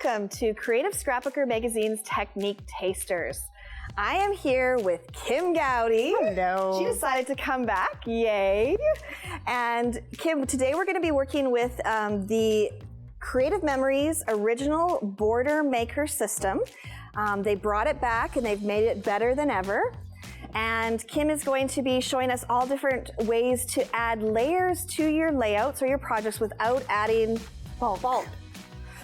Welcome to Creative Scrapbooker Magazine's Technique Tasters. I am here with Kim Gowdy. Hello. She decided to come back, yay. And Kim, today we're going to be working with the Creative Memories original border maker system. They brought it back and they've made it better than ever. And Kim is going to be showing us all different ways to add layers to your layouts or your projects without adding bulk.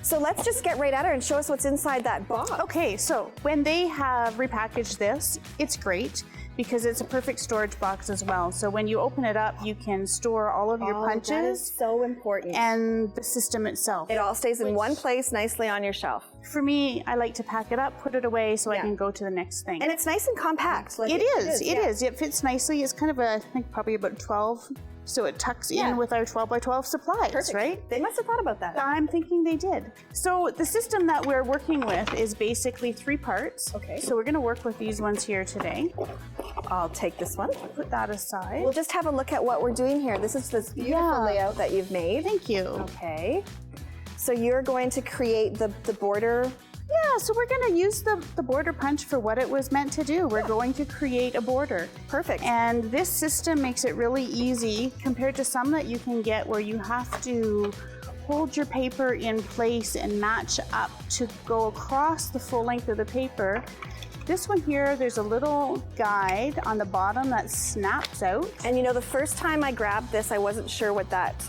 So let's just get right at her and show us what's inside that box. Okay, so when they have repackaged this, it's great because it's a perfect storage box as well. So when you open it up, you can store all of your punches. That is so important. And the system itself. It all stays in one place nicely on your shelf. For me, I like to pack it up, put it away so I can go to the next thing. And it's nice and compact. Like it is. It fits nicely. It's kind of I think probably about 12. So it tucks in with our 12 by 12 supplies, Perfect. Right? They must have thought about that. I'm thinking they did. So the system that we're working with is basically 3 parts. Okay. So we're going to work with these ones here today. I'll take this one. Put that aside. We'll just have a look at what we're doing here. This is this beautiful layout that you've made. Thank you. Okay. So you're going to create the border. Yeah, so we're going to use the border punch for what it was meant to do. We're going to create a border. Perfect. And this system makes it really easy compared to some that you can get where you have to hold your paper in place and match up to go across the full length of the paper. This one here, there's a little guide on the bottom that snaps out. And you know, the first time I grabbed this, I wasn't sure what that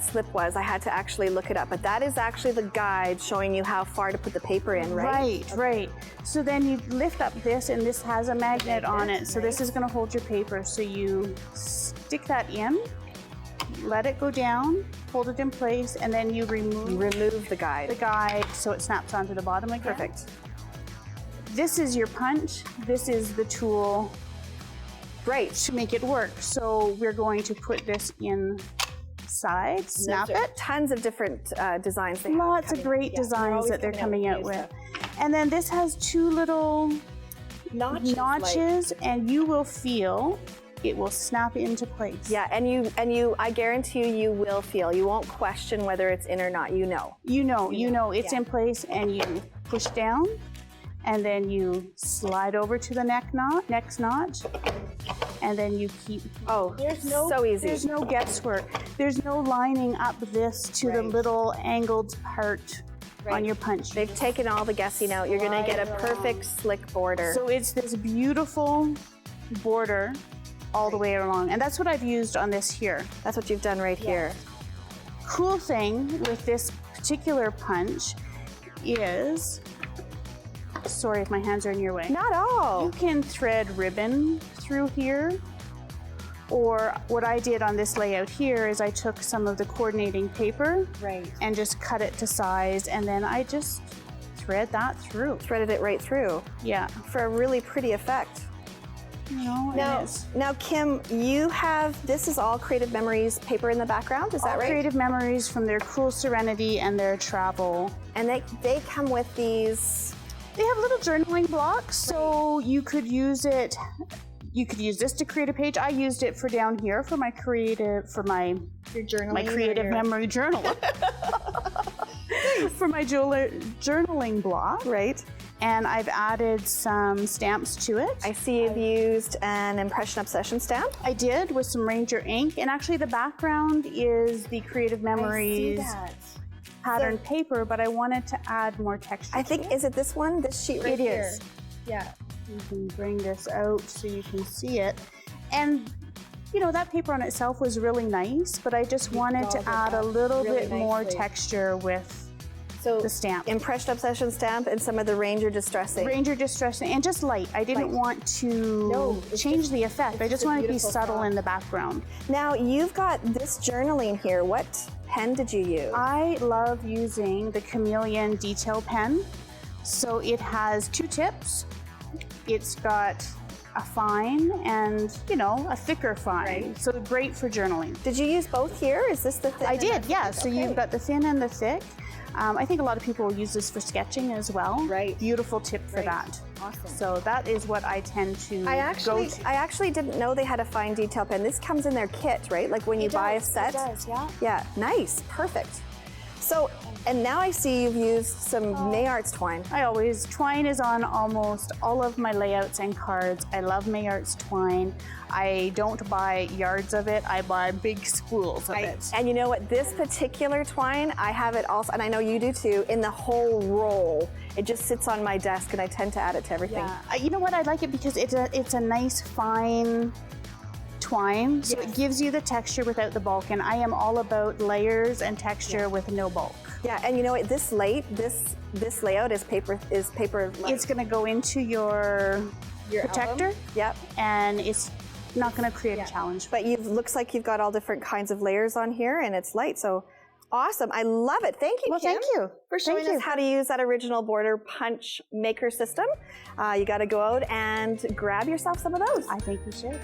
slip was. I had to actually look it up. But that is actually the guide showing you how far to put the paper in, right? Right. So then you lift up this, and this has a magnet on it. So this is going to hold your paper. So you stick that in, let it go down, hold it in place, and then you remove the guide. The guide so it snaps onto the bottom again. Perfect. This is your punch. This is the tool to make it work. So we're going to put this inside, snap it. Tons of different designs. Lots of great designs that they're coming out with. And then this has 2 little notches and you will feel it will snap into place. Yeah, and you I guarantee you will feel. You won't question whether it's in or not. You know it's in place, and you push down. And then you slide over to the next notch, and then you keep. Oh, so easy. There's no guesswork. There's no lining up this to the little angled part on your punch. They've taken all the guessing out. You're going to get a perfect slick border. So it's this beautiful border all the way along, and that's what I've used on this here. That's what you've done right here. Cool thing with this particular punch is. Sorry if my hands are in your way. Not at all. You can thread ribbon through here. Or what I did on this layout here is I took some of the coordinating paper and just cut it to size, and then I just thread that through. Threaded it right through. Yeah. For a really pretty effect. Now, Kim, you have, this is all Creative Memories paper in the background, is that right? Creative Memories from their Cool Serenity and their travel. And they come with these. They have little journaling blocks, so you could use it. You could use this to create a page. I used it for down here for my creative memory journal. For my journaling block. Right. And I've added some stamps to it. I see you've used an Impression Obsession stamp. I did, with some Ranger ink, and actually the background is the Creative Memories. I see that. Pattern paper, but I wanted to add more texture. I think, is it this one? This sheet right here? It is. Yeah. You can bring this out so you can see it. And, you know, that paper on itself was really nice, but I just wanted to add a little bit more texture with the stamp. Impression Obsession stamp and some of the Ranger Distressing. Ranger Distressing, and just light. I didn't want to change the effect. I just wanted to be subtle in the background. Now, you've got this journaling here. What pen did you use? I love using the Chameleon detail pen. So it has 2 tips. It's got a fine and, you know, a thicker fine. So great for journaling. Did you use both here? Is this the thin? I did, yeah. So you've got the thin and the thick. I think a lot of people use this for sketching as well. Right. Beautiful tip for that. Awesome. So that is what I tend to go to. I actually didn't know they had a fine detail pen. This comes in their kit, right? Like when you buy a set. It does, yeah. Yeah, nice, perfect. So, and now I see you've used some Mayart's twine. Twine is on almost all of my layouts and cards. I love Mayart's twine. I don't buy yards of it, I buy big spools of it. And you know what, this particular twine, I have it also, and I know you do too, in the whole roll. It just sits on my desk and I tend to add it to everything. Yeah. You know what, I like it because it's a nice fine twine, so it gives you the texture without the bulk, and I am all about layers and texture with no bulk. Yeah, and you know what, this layout is paper light. It's gonna go into your protector. Album. Yep. And it's not gonna create a challenge. But looks like you've got all different kinds of layers on here and it's light, so awesome. I love it. Thank you, Well, Kim, thank you for showing us how to use that original border punch maker system. You gotta go out and grab yourself some of those. I think you should.